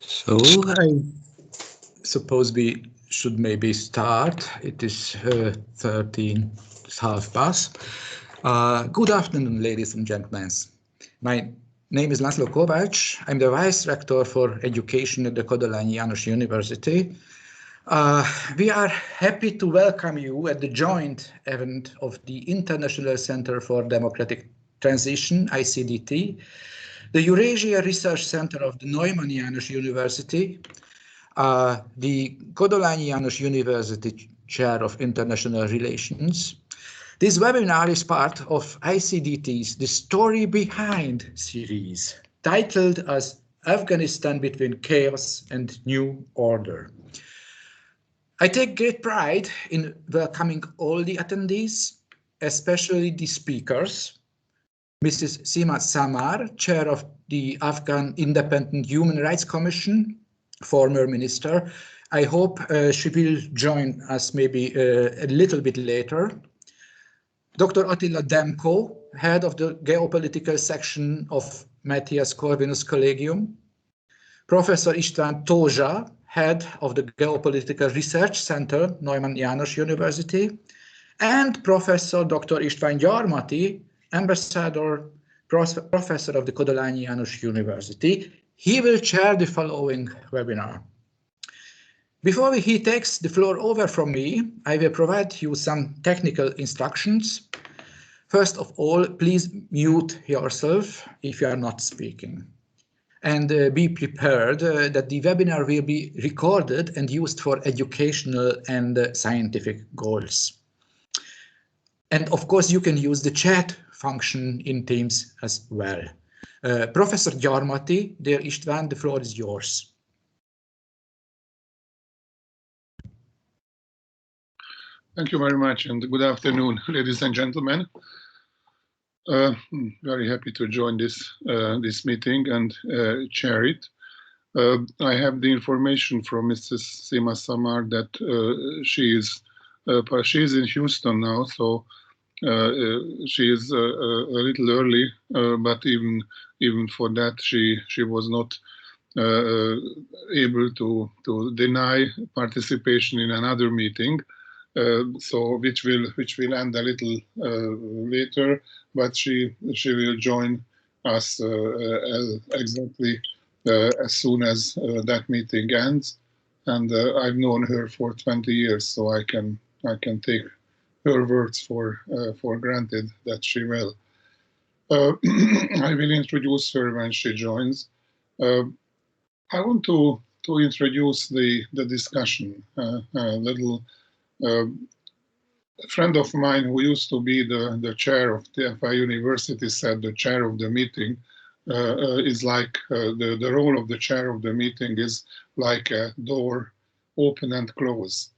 So I suppose we should maybe start. It is 13, it's half past. Good afternoon, ladies and gentlemen. My name is László Kovács. I'm the Vice Rector for Education at the Kodolanyi János University. We are happy to welcome you at the joint event of the International Center for Democratic Transition, ICDT, the Eurasia Research Center of the Neumann János University, the Kodolanyi János University Chair of International Relations. This webinar is part of ICDT's The Story Behind series, titled as Afghanistan Between Chaos and New Order. I take great pride in welcoming all the attendees, especially the speakers. Mrs. Sima Samar, Chair of the Afghan Independent Human Rights Commission, former minister. I hope she will join us maybe a little bit later. Dr. Attila Demko, head of the geopolitical section of Matthias Corvinus Collegium. Professor István Tózsa, head of the Geopolitical Research Center, Neumann János University, and Professor Dr. István Gyarmati, ambassador, professor of the Kodolanyi János University. He will chair the following webinar. Before he takes the floor over from me, I will provide you some technical instructions. First of all, please mute yourself if you are not speaking. And be prepared that the webinar will be recorded and used for educational and scientific goals. And of course, you can use the chat function in Teams as well. Professor Gyarmati, dear István, the floor is yours. Thank you very much, and good afternoon, ladies and gentlemen. Very happy to join this meeting and chair it. I have the information from Mrs. Sima Samar that she is in Houston now, so she is a little early, but even for that she was not able to deny participation in another meeting. So which will end a little later, but she will join us exactly as soon as that meeting ends. And I've known her for 20 years, so I can take her words for granted that she will. I will introduce her when she joins. I want to introduce the discussion a little. A friend of mine who used to be the chair of TFI University said the chair of the meeting is like the role of the chair of the meeting is like a door, open and close.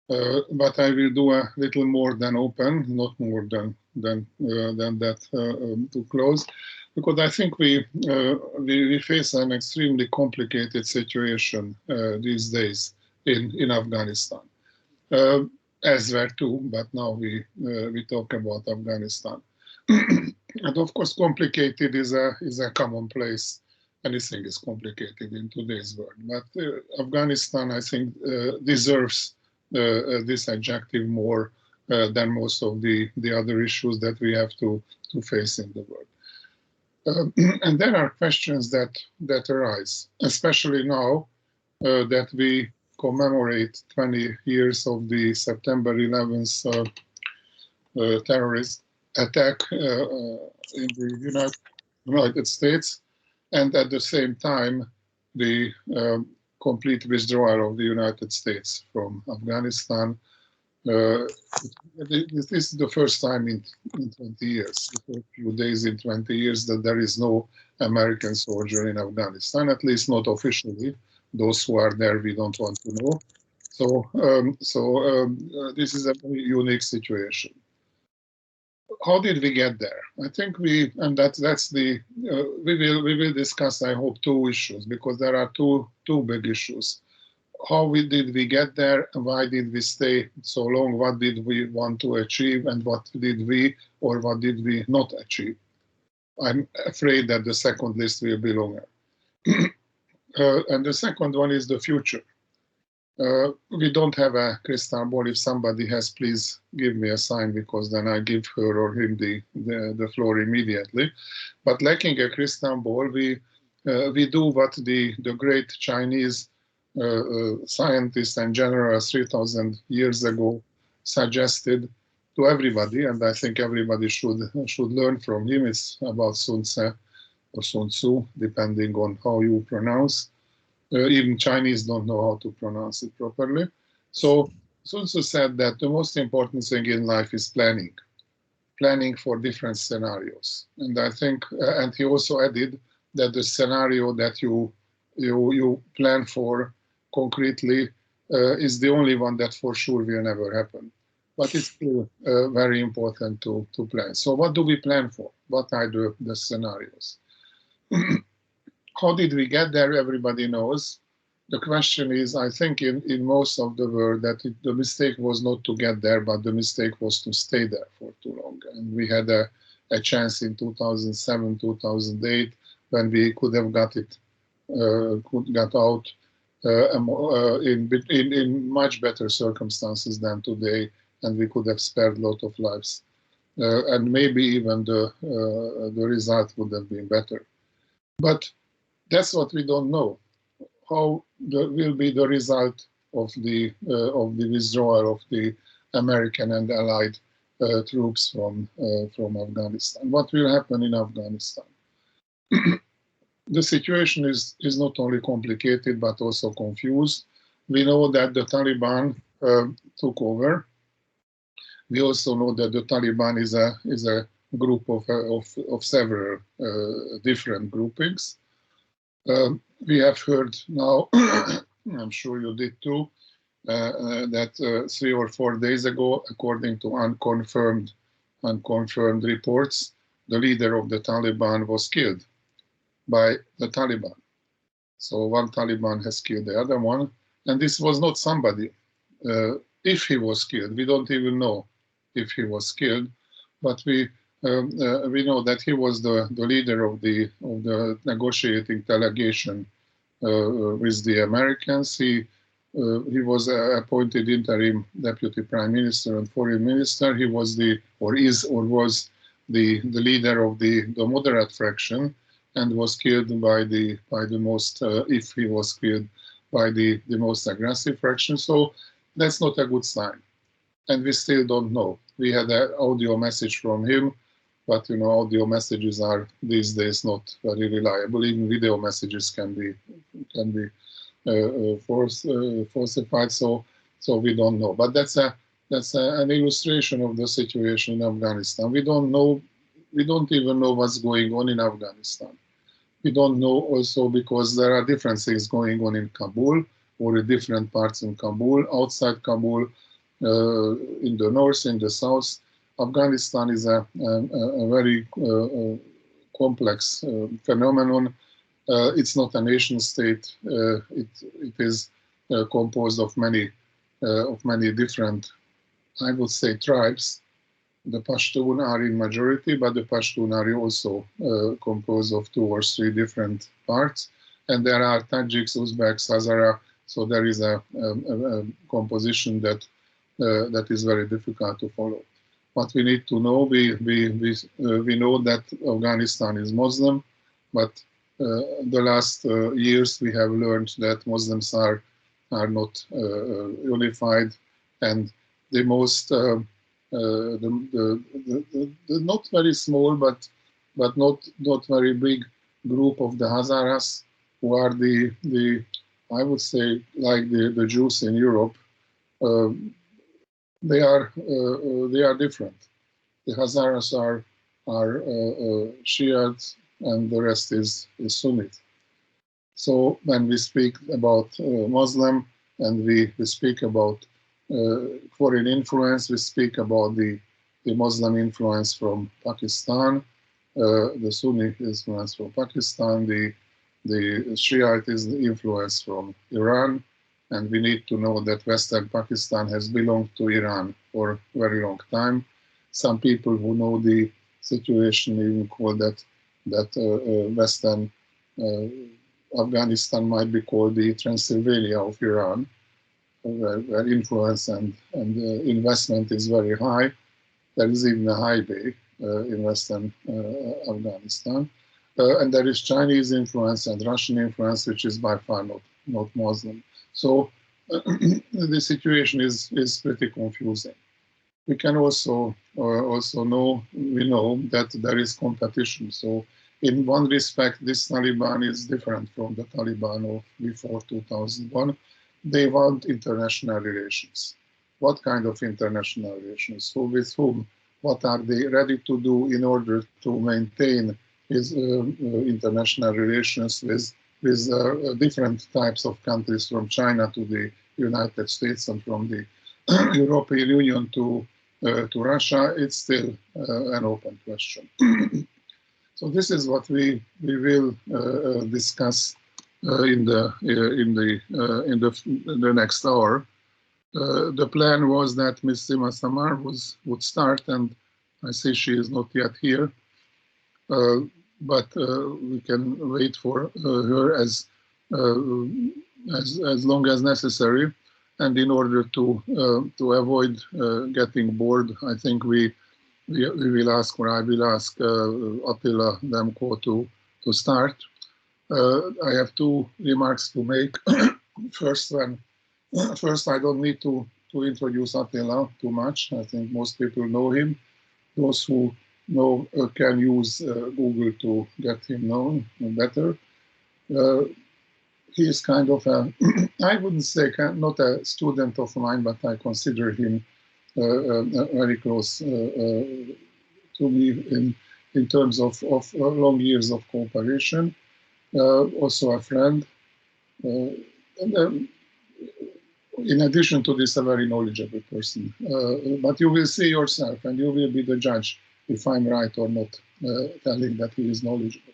But I will do a little more than open, not more than that to close, because I think we face an extremely complicated situation these days in Afghanistan. Elsewhere too, but now we talk about Afghanistan. And of course, complicated is a commonplace. Anything is complicated in today's world. But Afghanistan, I think, deserves this adjective more than most of the other issues that we have to face in the world. And there are questions that arise, especially now that we commemorate 20 years of the September 11th terrorist attack in the United States, and at the same time the complete withdrawal of the United States from Afghanistan. This is the first time in 20 years, a few days in 20 years, that there is no American soldier in Afghanistan, at least not officially. Those who are there, we don't want to know. So this is a very unique situation. How did we get there? I think we will discuss, I hope, two issues, because there are two big issues. How did we get there? Why did we stay so long? What did we want to achieve? And what did we not achieve? I'm afraid that the second list will be longer. And the second one is the future. We don't have a crystal ball. If somebody has, please give me a sign, because then I give her or him the floor immediately. But lacking a crystal ball, we do what the great Chinese scientists and generals 3,000 years ago suggested to everybody, and I think everybody should learn from him. It's about Sun Tzu or Sun Tzu, depending on how you pronounce. Even Chinese don't know how to pronounce it properly. So Sun Tzu said that the most important thing in life is planning for different scenarios. And I think, and he also added that the scenario that you plan for concretely is the only one that for sure will never happen. But it's still very important to plan. So what do we plan for? What are the scenarios? How did we get there? Everybody knows. The question is, I think in most of the world, that the mistake was not to get there, but the mistake was to stay there for too long. And we had a chance in 2007, 2008, when we could have got out in much better circumstances than today, and we could have spared a lot of lives. And maybe even the result would have been better. But that's what we don't know. How will be the result of the withdrawal of the American and Allied troops from Afghanistan? What will happen in Afghanistan? The situation is not only complicated but also confused. We know that the Taliban took over. We also know that the Taliban is a group of several different groupings. We have heard now, I'm sure you did too, that 3 or 4 days ago, according to unconfirmed reports, the leader of the Taliban was killed by the Taliban. So one Taliban has killed the other one, and this was not somebody. If he was killed, we don't even know if he was killed, but we know that he was the leader of the negotiating delegation with the Americans. He was appointed interim deputy prime minister and foreign minister. He was was the leader of the moderate fraction, and was killed by the most, if he was killed by the most aggressive fraction. So that's not a good sign, and we still don't know. We had an audio message from him, but you know, audio messages are these days not very reliable. Even video messages can be falsified. So we don't know. But that's an illustration of the situation in Afghanistan. We don't know. We don't even know what's going on in Afghanistan. We don't know also because there are different things going on in Kabul, or in different parts in Kabul, outside Kabul, in the north, in the south. Afghanistan is a very complex phenomenon. It's not a nation state. It is composed of many different, I would say, tribes. The Pashtun are in majority, but the Pashtun are also composed of 2 or 3 different parts. And there are Tajiks, Uzbeks, Hazara. So there is a composition that is very difficult to follow. What we need to know, we know that Afghanistan is Muslim, but the last years we have learned that Muslims are not unified, and the most the not very small but not very big group of the Hazaras, who are the I would say like the Jews in Europe. They are different. The Hazaras are Shiites, and the rest is Sunnite. So when we speak about Muslim, and we speak about foreign influence, we speak about the Muslim influence from Pakistan, the Sunni influence from Pakistan, the Shiite is the influence from Iran. And we need to know that Western Pakistan has belonged to Iran for a very long time. Some people who know the situation even call that Western Afghanistan might be called the Transylvania of Iran, where influence and investment is very high. There is even a highway in western Afghanistan. And there is Chinese influence and Russian influence, which is by far not Muslim. So the situation is pretty confusing. We can also know that there is competition. So in one respect, this Taliban is different from the Taliban of before 2001. They want international relations. What kind of international relations? Who with whom? What are they ready to do in order to maintain his international relations with different types of countries, from China to the United States and from the European Union to Russia? It's still an open question. So this is what we will discuss in the next hour. The plan was that Ms. Sima Samar would start, and I see she is not yet here. But we can wait for her as long as necessary. And in order to avoid getting bored, I think we will ask, or I will ask Attila Demko to start. I have two remarks to make. First, I don't need to introduce Attila too much. I think most people know him. Those who know can use Google to get him known better. He is kind of a, I wouldn't say not a student of mine, but I consider him very close to me in terms of long years of cooperation. Also a friend. And, in addition to this, a very knowledgeable person. But you will see yourself, and you will be the judge if I'm right or not telling that he is knowledgeable.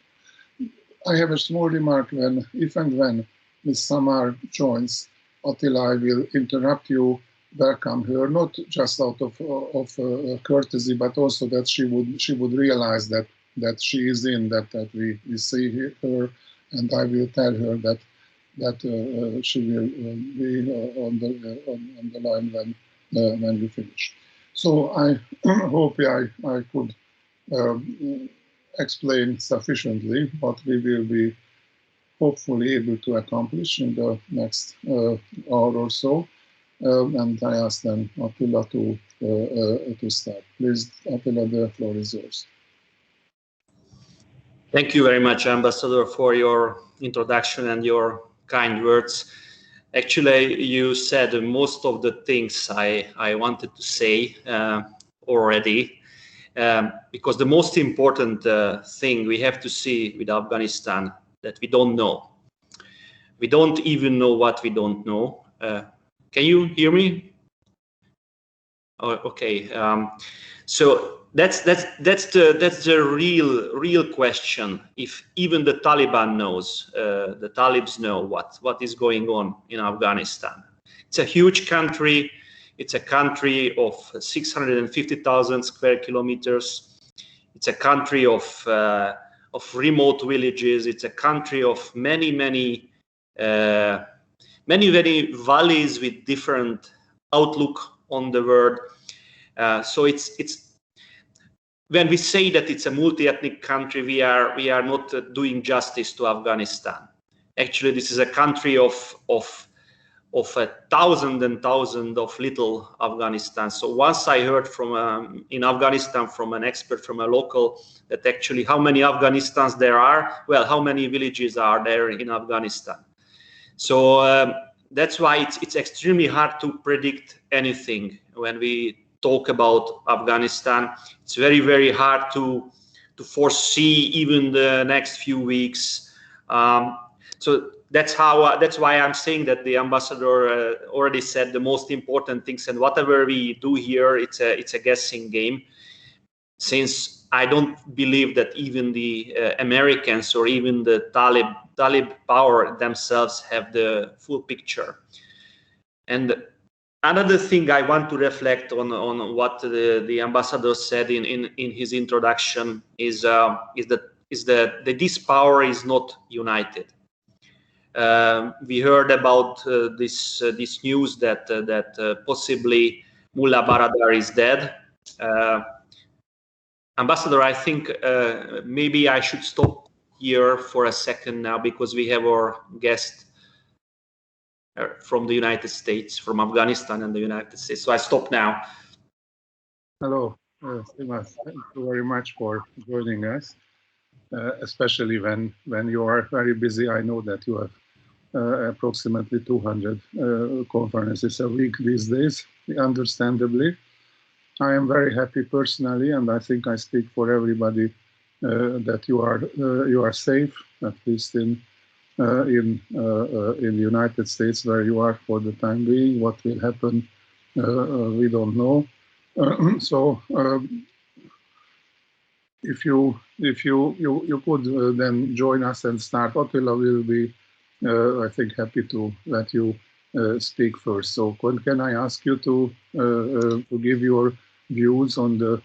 I have a small remark. If and when Ms. Samar joins, Attila, I will interrupt you, welcome her, not just out of courtesy, but also that she would realize that she is in, that we see her, and I will tell her that she will be on the line when we finish. So I hope I could explain sufficiently what we will be hopefully able to accomplish in the next hour or so. And I ask then Attila to start. Please, Attila, the floor is yours. Thank you very much, Ambassador, for your introduction and your kind words. Actually, you said most of the things I wanted to say already, because the most important thing we have to see with Afghanistan that we don't know. We don't even know what we don't know. Can you hear me? Oh, okay. So that's the real question. If even the Taliban knows, the Talibs know what is going on in Afghanistan. It's a huge country. It's a country of 650,000 square kilometers. It's a country of remote villages. It's a country of many valleys with different outlook on the world. So it's when we say that it's a multi-ethnic country, we are not doing justice to Afghanistan. Actually, this is a country of a thousand and thousands of little Afghanistan. So once I heard from in Afghanistan from an expert, from a local, that actually how many Afghanistans there are, well, how many villages are there in Afghanistan? So that's why it's extremely hard to predict anything when we talk about Afghanistan. It's very hard to foresee even the next few weeks. So that's why I'm saying that the ambassador already said the most important things, and whatever we do here, it's a guessing game, since I don't believe that even the Americans or even the Talib power themselves have the full picture. And another thing I want to reflect on what the ambassador said in his introduction is that this power is not united. We heard about this news that possibly Mullah Baradar is dead. Ambassador, I think maybe I should stop here for a second now, because we have our guest from the United States, from Afghanistan and the United States. So I stop now. Hello, Simas. Thank you very much for joining us, especially when you are very busy. I know that you have approximately 200 conferences a week these days, understandably. I am very happy personally, and I think I speak for everybody, that you are safe, at least in the United States, where you are for the time being. What will happen, we don't know. So if you could then join us and start, Attila will be, I think, happy to let you speak first. So can I ask you to give your views on the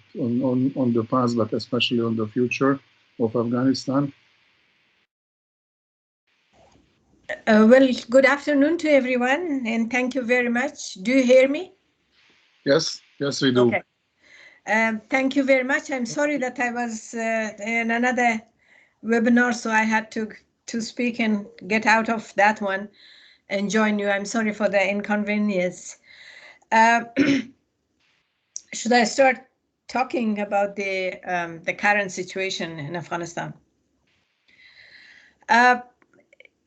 past, but especially on the future of Afghanistan? Well, good afternoon to everyone, and thank you very much. Do you hear me? Yes, yes, we do. Okay. Thank you very much. I'm sorry that I was in another webinar, so I had to speak and get out of that one and join you. I'm sorry for the inconvenience. Should I start talking about the current situation in Afghanistan?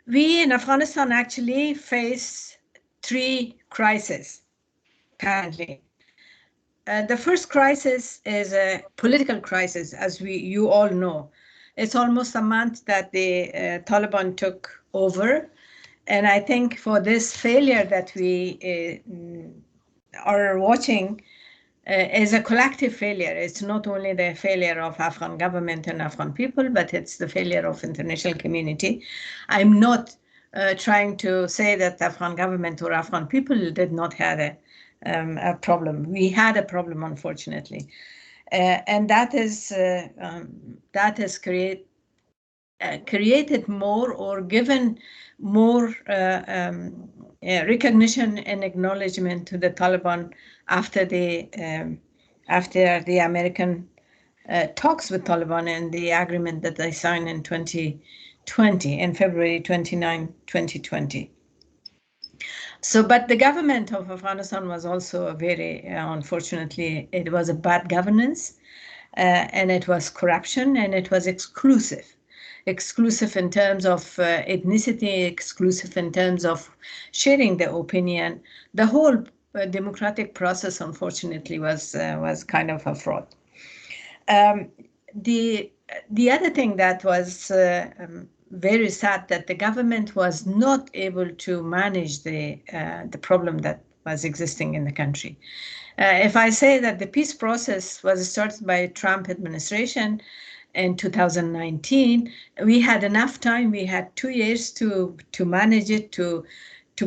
We in Afghanistan actually face 3 crises currently. The first crisis is a political crisis, as you all know. It's almost a month that the Taliban took over. And I think for this failure that we are watching is a collective failure. It's not only the failure of Afghan government and Afghan people, but it's the failure of international community. I'm not trying to say that the Afghan government or Afghan people did not have a problem. We had a problem, unfortunately, and that has created more or given more recognition and acknowledgement to the Taliban after the American talks with Taliban and the agreement that they signed in 2020, in February 29, 2020. So, but the government of Afghanistan was also a very, unfortunately, it was a bad governance, and it was corruption, and it was exclusive in terms of ethnicity, exclusive in terms of sharing the opinion. The whole democratic process, unfortunately, was kind of a fraud. The other thing that was very sad, that the government was not able to manage the problem that was existing in the country. If I say that the peace process was started by Trump administration in 2019, we had enough time. We had 2 years to manage it, to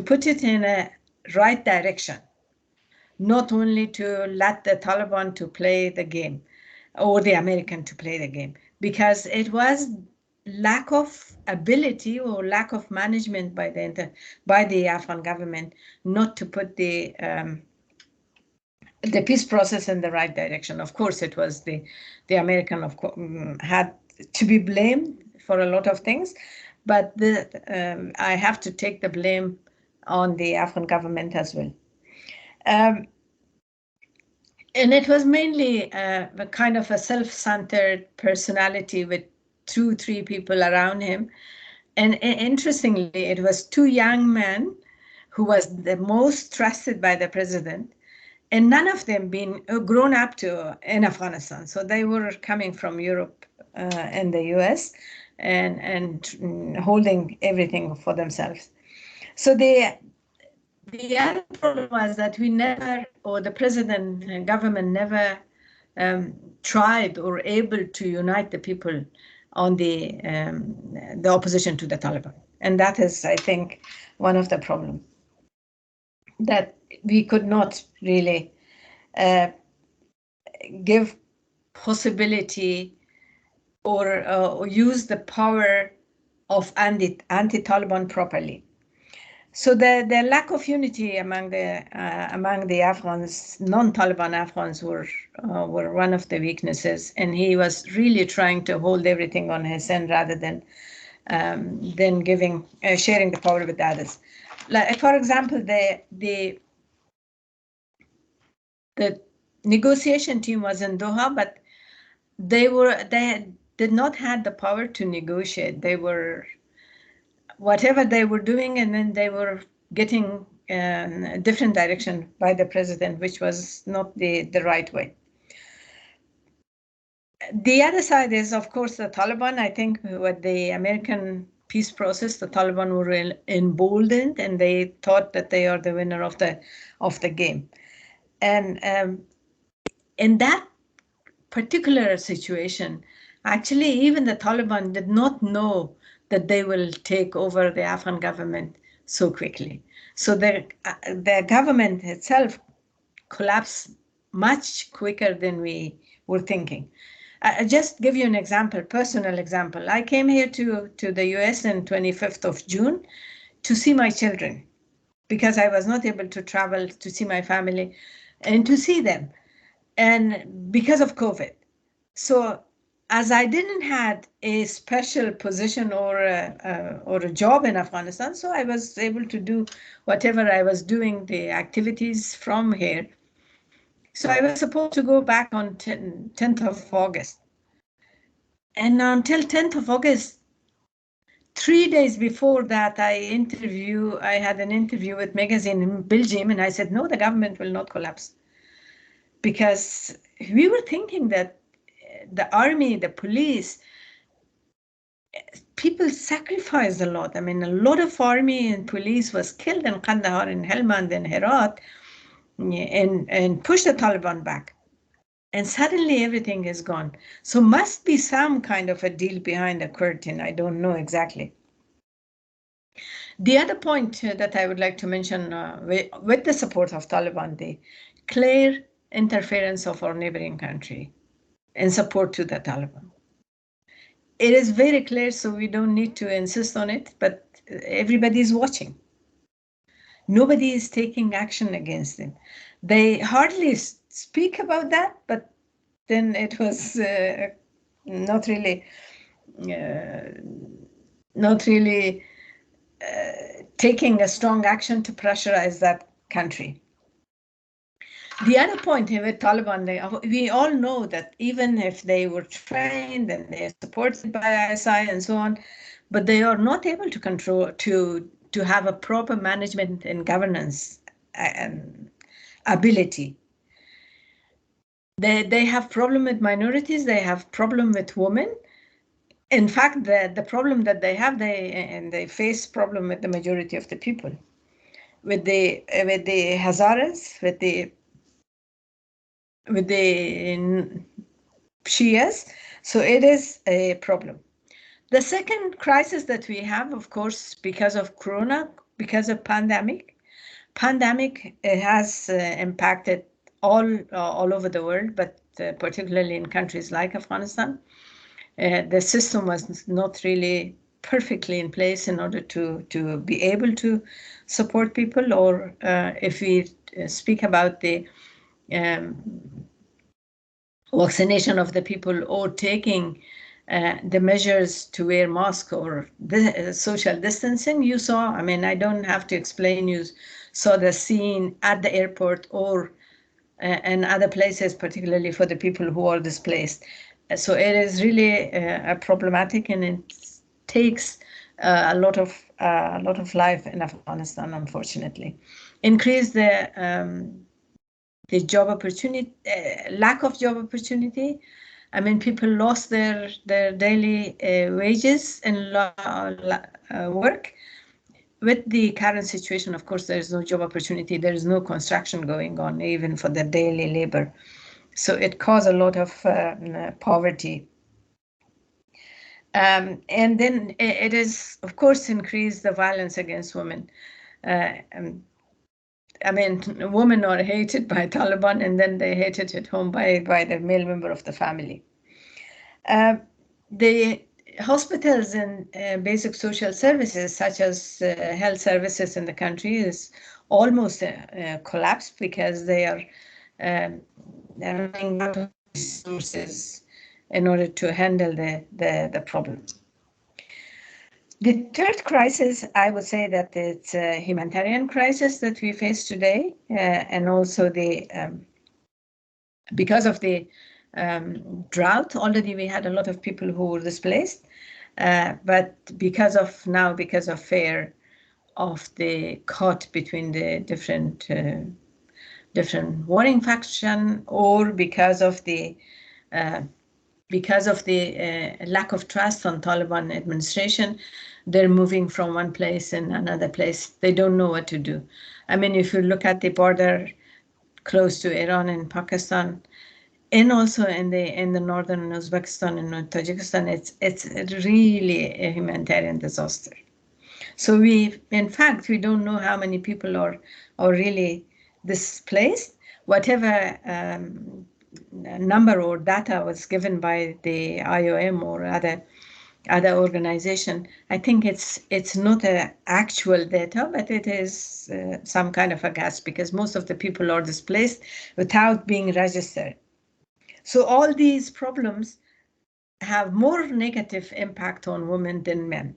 put it in a right direction, not only to let the Taliban to play the game or the American to play the game, because it was lack of ability or lack of management by the Afghan government not to put the peace process in the right direction. Of course, it was the American had to be blamed for a lot of things, but I have to take the blame on the Afghan government as well. And it was mainly a kind of a self-centered personality with 2-3 people around him. And interestingly, it was 2 young men who was the most trusted by the president, and none of them been grown up in Afghanistan. So they were coming from Europe and the US and holding everything for themselves. So the other problem was that we never, or the president and government never tried or able to unite the people on the opposition to the Taliban. And that is, I think, one of the problems, that we could not really give possibility or use the power of anti-Taliban properly. So the lack of unity among the Afghans, non-Taliban Afghans, were one of the weaknesses, and he was really trying to hold everything on his end rather than sharing the power with others. Like, for example, the negotiation team was in Doha, but they did not have the power to negotiate. They were whatever they were doing, and then they were getting a different direction by the president, which was not the right way. The other side is, of course, the Taliban. I think with the American peace process, the Taliban were emboldened, and they thought that they are the winner of the game. And in that particular situation, actually, even the Taliban did not know that they will take over the Afghan government so quickly. So the government itself collapsed much quicker than we were thinking. I'll just give you an example, personal example. I came here to the US on 25th of June to see my children because I was not able to travel to see my family and to see them, and because of COVID. So as I didn't have a special position or a job in Afghanistan, so I was able to do whatever I was doing, the activities from here. So I was supposed to go back on 10th of August. And until 10th of August, 3 days before that, I had an interview with magazine in Belgium, and I said, no, the government will not collapse. Because we were thinking that the army, the police, people sacrificed a lot. I mean, a lot of army and police was killed in Kandahar, in Helmand, and Herat, and pushed the Taliban back. And suddenly everything is gone. So must be some kind of a deal behind the curtain. I don't know exactly. The other point that I would like to mention with the support of Taliban, the clear interference of our neighboring country in support to the Taliban. It is very clear, so we don't need to insist on it, but everybody is watching. Nobody is taking action against them. They hardly speak about that, but then it was not really taking a strong action to pressurize that country. The other point with Taliban, we all know that even if they were trained and they are supported by ISI and so on, but they are not able to control, to have a proper management and governance ability. They have problem with minorities, they have problem with women. In fact, the problem that they have, they face problem with the majority of the people, with the Hazaras, with the Shias. So it is a problem. The second crisis that we have, of course, because of Corona, because of pandemic has impacted all over the world, but particularly in countries like Afghanistan. The system was not really perfectly in place in order to be able to support people, or if we speak about the vaccination of the people, or taking the measures to wear masks or the social distancing. You saw, I mean, I don't have to explain, you saw the scene at the airport or and other places, particularly for the people who are displaced. So it is really problematic, and it takes a lot of life in Afghanistan, unfortunately. Increase the job opportunity, lack of job opportunity. I mean, people lost their daily wages and work. With the current situation, of course, there is no job opportunity. There is no construction going on, even for the daily labor. So it caused a lot of poverty. And then it is, of course, increased the violence against women. I mean, women are hated by Taliban, and then they hated at home by the male member of the family. The hospitals and basic social services, such as health services in the country, is almost collapsed because they are running out of resources in order to handle the problem. The third crisis, I would say that it's a humanitarian crisis that we face today, and also because of the drought. Already we had a lot of people who were displaced, but because of fear of the cut between the different warring faction, or because of the lack of trust on Taliban administration, they're moving from one place and another place. They don't know what to do. I mean, if you look at the border close to Iran and Pakistan, and also in the northern Uzbekistan and Tajikistan, it's really a humanitarian disaster. So in fact, we don't know how many people are really displaced. Whatever number or data was given by the IOM or other organization, I think it's not an actual data, but it is some kind of a guess, because most of the people are displaced without being registered. So all these problems have more negative impact on women than men.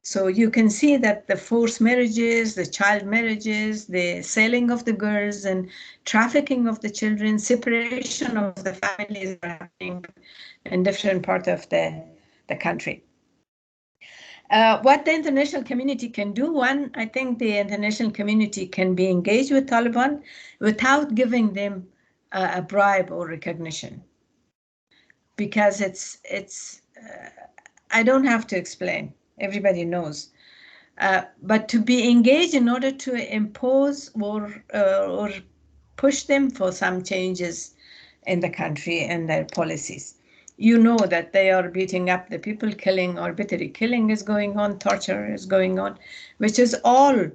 So you can see that the forced marriages, the child marriages, the selling of the girls and trafficking of the children, separation of the families are happening in different parts of the country. What the international community can do, one, I think the international community can be engaged with Taliban without giving them a bribe or recognition, because it's I don't have to explain, everybody knows. But to be engaged in order to impose or push them for some changes in the country and their policies. You know that they are beating up the people, killing, arbitrary killing is going on, torture is going on, which is all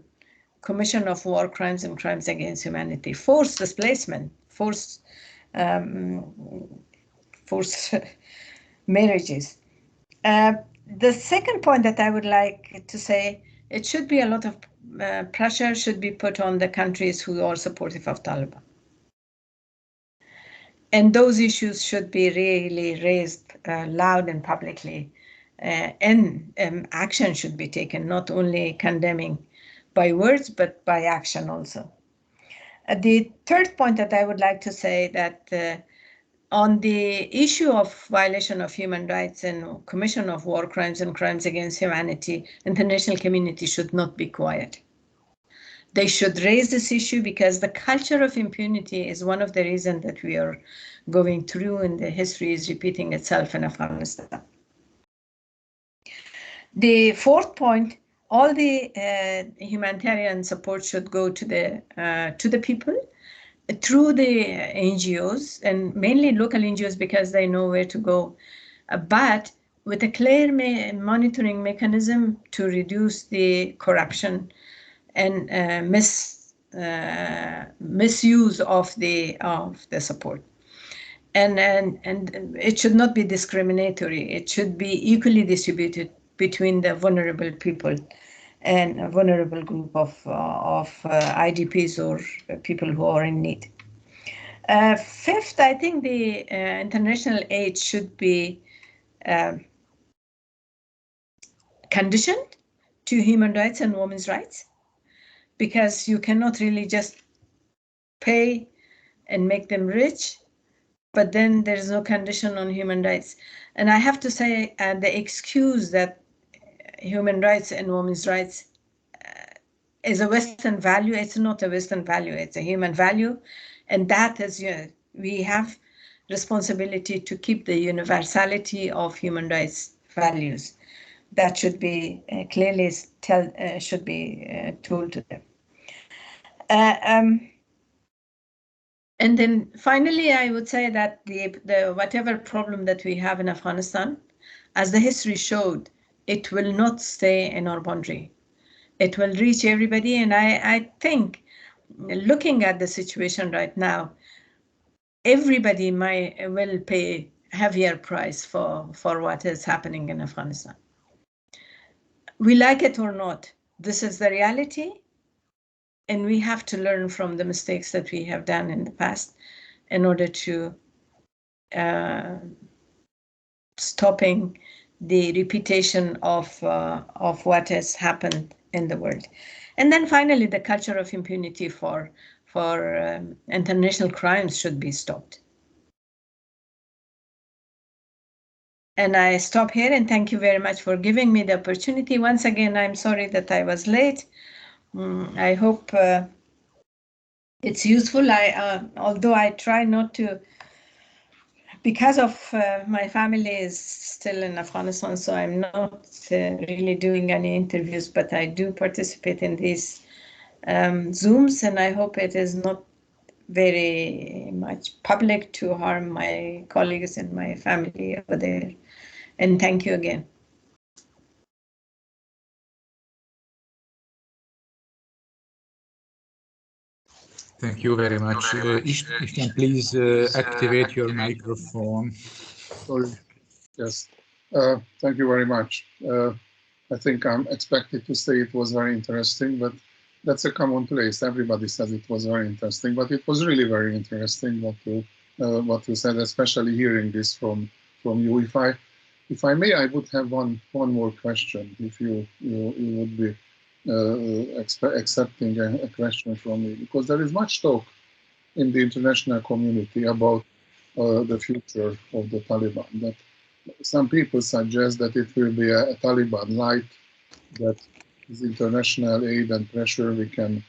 commission of war crimes and crimes against humanity, forced displacement, forced marriages. The second point that I would like to say, it should be a lot of pressure should be put on the countries who are supportive of Taliban. And those issues should be really raised loud and publicly, and action should be taken, not only condemning by words, but by action also. The third point that I would like to say that on the issue of violation of human rights and commission of war crimes and crimes against humanity, international community should not be quiet. They should raise this issue, because the culture of impunity is one of the reasons that we are going through, and the history is repeating itself in Afghanistan. The fourth point, all the humanitarian support should go to the people through the NGOs, and mainly local NGOs, because they know where to go, but with a clear monitoring mechanism to reduce the corruption and misuse of the support. And it should not be discriminatory. It should be equally distributed between the vulnerable people and a vulnerable group of IDPs or people who are in need. Fifth, I think the international aid should be conditioned to human rights and women's rights, because you cannot really just pay and make them rich, but then there's no condition on human rights. And I have to say, the excuse that human rights and women's rights is a Western value, it's not a Western value, it's a human value. And that is, we have responsibility to keep the universality of human rights values. That should be clearly should be told to them. And then finally, I would say that the whatever problem that we have in Afghanistan, as the history showed, it will not stay in our boundary. It will reach everybody. And I think, looking at the situation right now, everybody will pay heavier price for what is happening in Afghanistan. We like it or not, this is the reality, and we have to learn from the mistakes that we have done in the past in order to stopping the repetition of what has happened in the world. And then finally, the culture of impunity for international crimes should be stopped. And I stop here and thank you very much for giving me the opportunity. Once again, I'm sorry that I was late. I hope it's useful. Although I try not to, because of my family is still in Afghanistan, so I'm not really doing any interviews, but I do participate in these Zooms, and I hope it is not very much public to harm my colleagues and my family over there. And thank you again. Thank you very much. Ishtan, please activate your microphone. Sorry. Yes. Thank you very much. I think I'm expected to say it was very interesting, but that's a commonplace. Everybody says it was very interesting, but it was really very interesting what you said, especially hearing this from you. If I may, I would have one more question. If you would be accepting a question from me, because there is much talk in the international community about the future of the Taliban. That some people suggest that it will be a Taliban light, that with international aid and pressure we can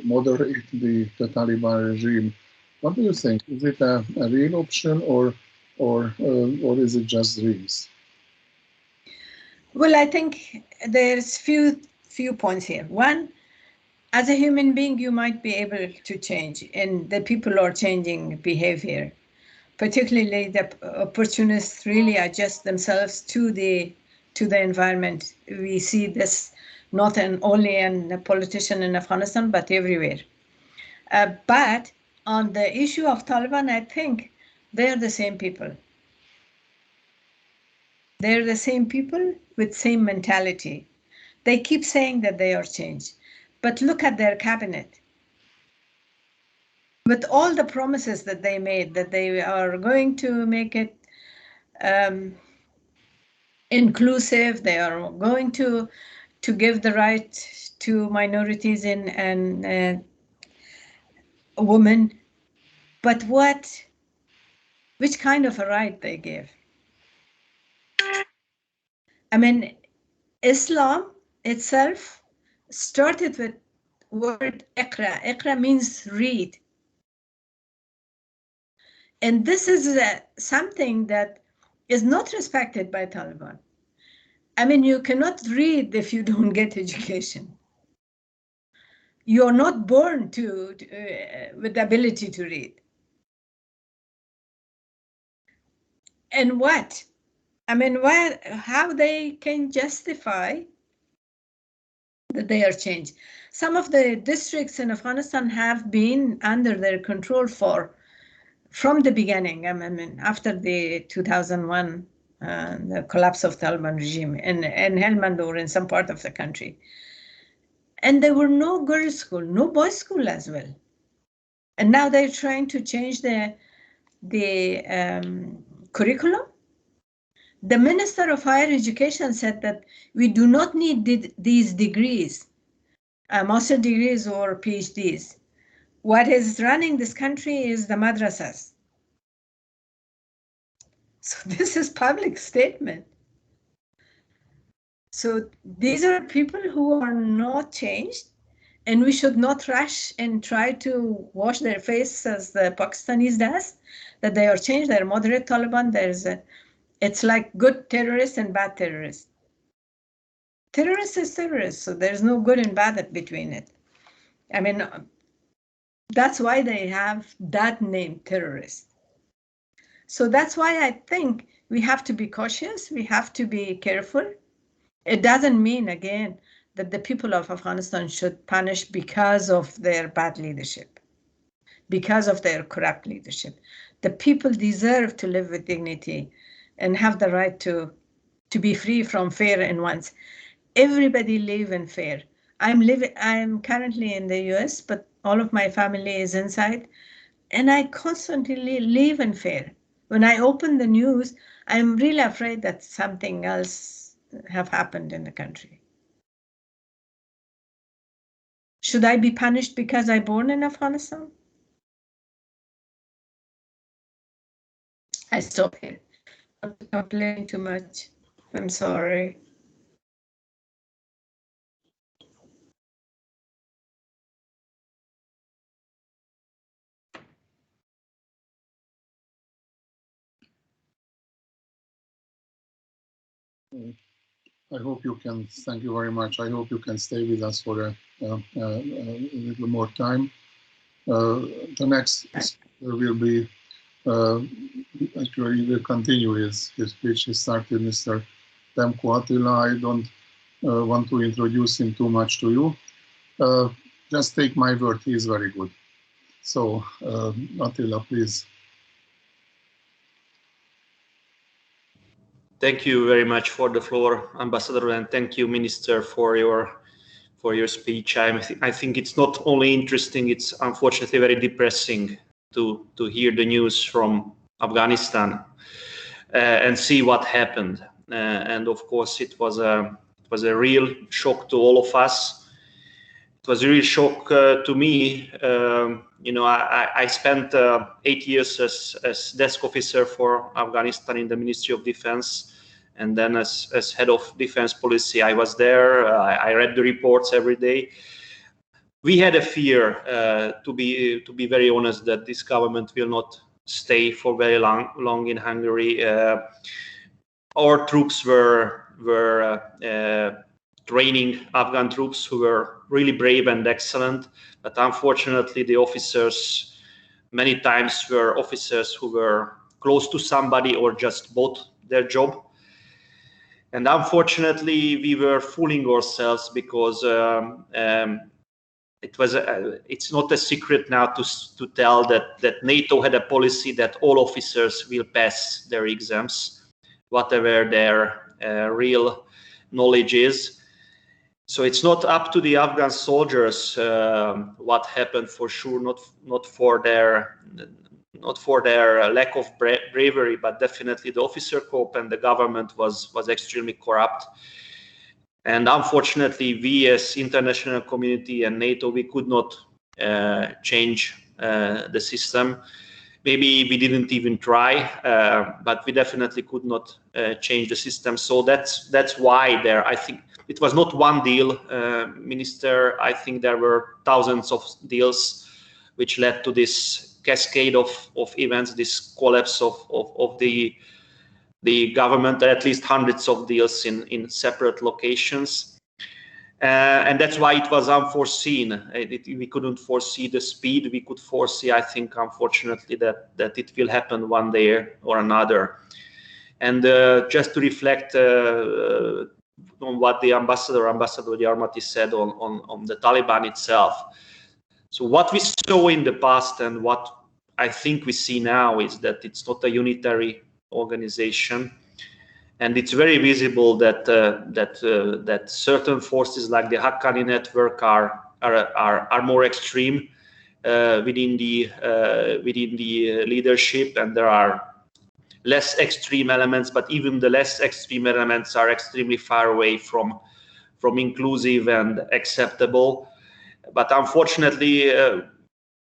moderate the Taliban regime. What do you think? Is it a real option, or is it just dreams? Well, I think there's few points here. One, as a human being, you might be able to change, and the people are changing behavior. Particularly the opportunists really adjust themselves to the environment. We see this not only in a politician in Afghanistan, but everywhere. But on the issue of Taliban, I think they're the same people. They're the same people with same mentality. They keep saying that they are changed, but look at their cabinet. With all the promises that they made, that they are going to make it inclusive, they are going to give the right to minorities and women, but which kind of a right they give? I mean, Islam itself started with word Iqra. Iqra means read. And this is something that is not respected by Taliban. I mean, you cannot read if you don't get education. You're not born with the ability to read. And what? I mean, how they can justify that they are changed? Some of the districts in Afghanistan have been under their control from the beginning. I mean, after the 2001, the collapse of the Taliban regime in Helmand or in some part of the country. And there were no girls' school, no boys' school as well. And now they're trying to change the curriculum. The Minister of Higher Education said that we do not need these degrees, master degrees or PhDs. What is running this country is the madrasas. So this is public statement. So these are people who are not changed, and we should not rush and try to wash their face as the Pakistanis does, that they are changed, they're moderate Taliban. It's like good terrorists and bad terrorists. Terrorist is terrorist, so there's no good and bad between it. I mean, that's why they have that name, terrorist. So that's why I think we have to be cautious, we have to be careful. It doesn't mean, again, that the people of Afghanistan should punish because of their bad leadership, because of their corrupt leadership. The people deserve to live with dignity and have the right to be free from fear in one's. Everybody live in fear. I'm currently in the US, but all of my family is inside, and I constantly live in fear. When I open the news, I'm really afraid that something else have happened in the country. Should I be punished because I born in Afghanistan? I stop here. I'm complaining too much. I'm sorry. I hope you can, thank you very much. I hope you can stay with us for a little more time. The next will be, actually will continue his speech. He started, Mr. Temko Attila. I don't want to introduce him too much to you. Just take my word, he is very good. So, Attila, please. Thank you very much for the floor, Ambassador, and thank you, Minister, for your speech. I think it's not only interesting; it's unfortunately very depressing to hear the news from Afghanistan and see what happened. And of course, it was a real shock to all of us. It was a real shock to me. You know, I spent 8 years as desk officer for Afghanistan in the Ministry of Defense, and then as head of defense policy, I was there. I read the reports every day. We had a fear, to be very honest, that this government will not stay for very long in Hungary. Our troops were training Afghan troops who were really brave and excellent, but unfortunately the officers many times were officers who were close to somebody or just bought their job. And unfortunately we were fooling ourselves because it's not a secret now to tell that NATO had a policy that all officers will pass their exams, whatever their real knowledge is. So it's not up to the Afghan soldiers what happened, for sure, not for their lack of bravery, but definitely the officer corps and the government was extremely corrupt. And unfortunately, we as international community and NATO, we could not change the system. Maybe we didn't even try, but we definitely could not change the system. So that's why there, I think, it was not one deal, Minister. I think there were thousands of deals which led to this cascade of events, this collapse of the government, at least hundreds of deals in separate locations. And that's why it was unforeseen. We couldn't foresee the speed. We could foresee, I think, unfortunately, that it will happen one day or another. And just to reflect on what the Ambassador Yarmati said on the Taliban itself. So what we saw in the past and what I think we see now is that it's not a unitary organization, and it's very visible that that certain forces like the Haqqani network are more extreme within the leadership, and there are less extreme elements, but even the less extreme elements are extremely far away from inclusive and acceptable. But unfortunately,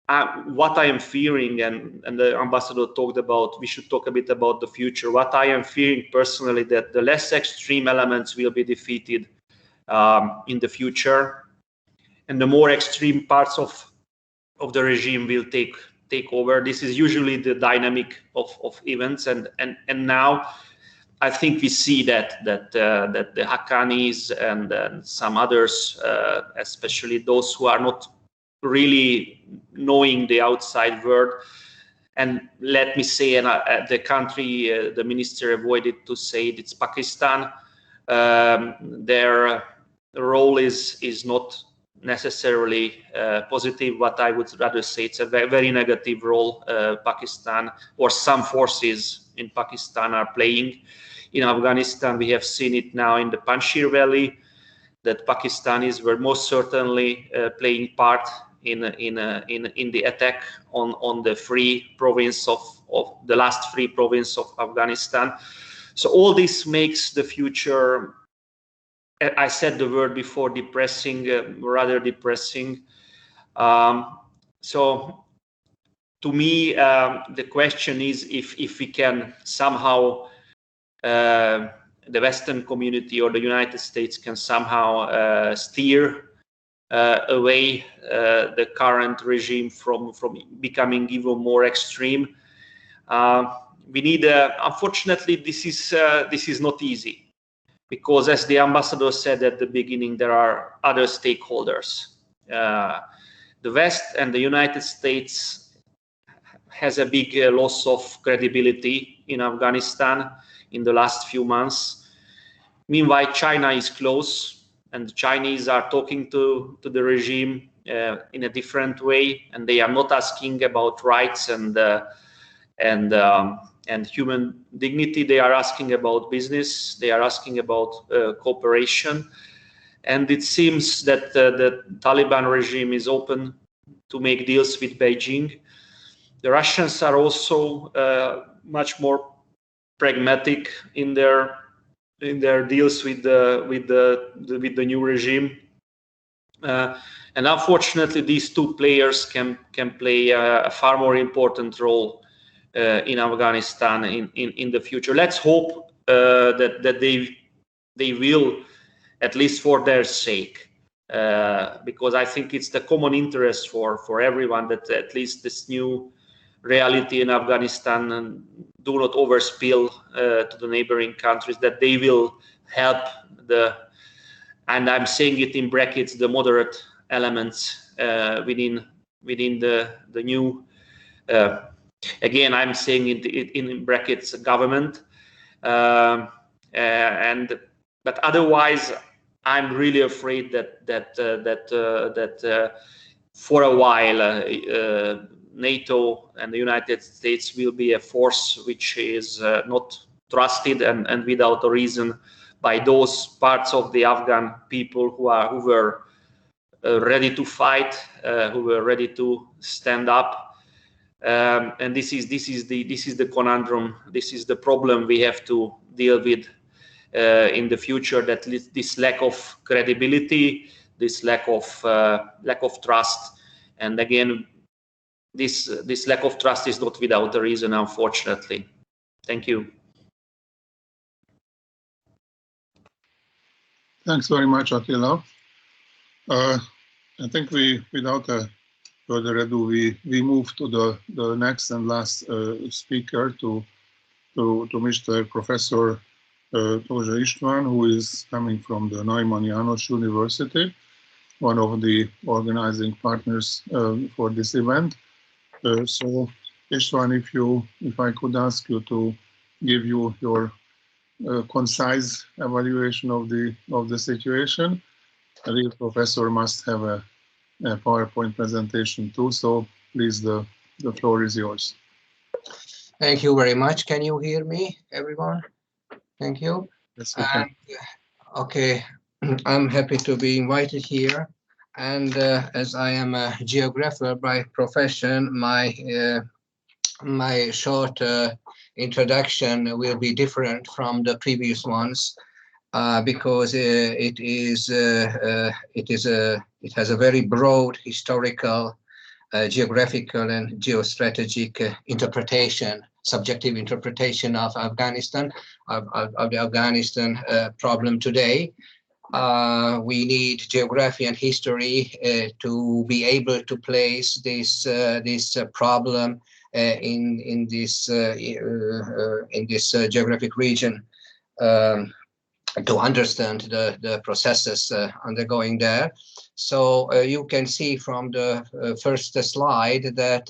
what I am fearing, and the ambassador talked about, we should talk a bit about the future. What I am fearing personally, that the less extreme elements will be defeated in the future, and the more extreme parts of the regime will take over. This is usually the dynamic of events, and now I think we see that the Haqqanis and some others, especially those who are not really knowing the outside world, and let me say, the country, the minister avoided to say it, it's Pakistan. Their role is not necessarily positive, but I would rather say it's a very negative role Pakistan or some forces in Pakistan are playing in Afghanistan. We have seen it now in the Panjshir Valley, that Pakistanis were most certainly playing part in the attack on the free province of the last free province of Afghanistan. So all this makes the future, I said the word before, depressing, rather depressing. So to me, the question is if we can somehow, the Western community or the United States can somehow steer away the current regime from becoming even more extreme. We need, unfortunately, this is not easy, because as the ambassador said at the beginning, there are other stakeholders. The West and the United States has a big loss of credibility in Afghanistan in the last few months. Meanwhile, China is close, and the Chinese are talking to the regime in a different way, and they are not asking about rights and human dignity. They are asking about business. They are asking about cooperation. And it seems that the Taliban regime is open to make deals with Beijing. The Russians are also much more pragmatic in their deals with the new regime. And unfortunately, these two players can play a far more important role in Afghanistan in the future. Let's hope that they will, at least for their sake, because I think it's the common interest for everyone that at least this new reality in Afghanistan do not overspill to the neighboring countries, that they will help and I'm saying it in brackets, the moderate elements within the new, again, I'm saying it in brackets, government. But otherwise, I'm really afraid that for a while, NATO and the United States will be a force which is not trusted and without a reason by those parts of the Afghan people who were ready to fight, who were ready to stand up. And this is the conundrum. This is the problem we have to deal with in the future. That this lack of credibility, this lack of trust, and again, this lack of trust is not without a reason, unfortunately. Thank you. Thanks very much, Attila. I think without further ado, we move to the next and last speaker, to Mr. Professor Tózsa István, who is coming from the Neumann János University, one of the organizing partners for this event. So, István, if I could ask you to give you your concise evaluation of the situation. A real professor must have a PowerPoint presentation too, so please, the floor is yours. Thank you very much. Can you hear me, everyone? Thank you. Yes, we can. Okay, I'm happy to be invited here. And as I am a geographer by profession, my short introduction will be different from the previous ones because it has a very broad historical, geographical, and geostrategic interpretation, subjective interpretation of Afghanistan, of the Afghanistan problem today. We need geography and history to be able to place this problem in this geographic region, to understand the processes undergoing there. So you can see from the first slide that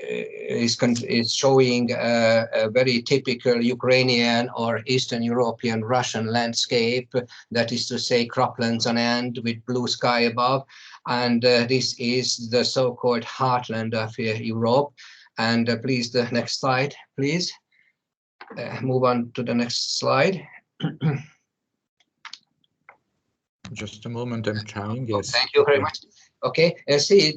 is showing a very typical Ukrainian or Eastern European Russian landscape, that is to say croplands on end with blue sky above. And this is the so-called heartland of Europe. And please, the next slide, please. Move on to the next slide. Just a moment, I'm trying. Yes. Thank you very much. Okay, see,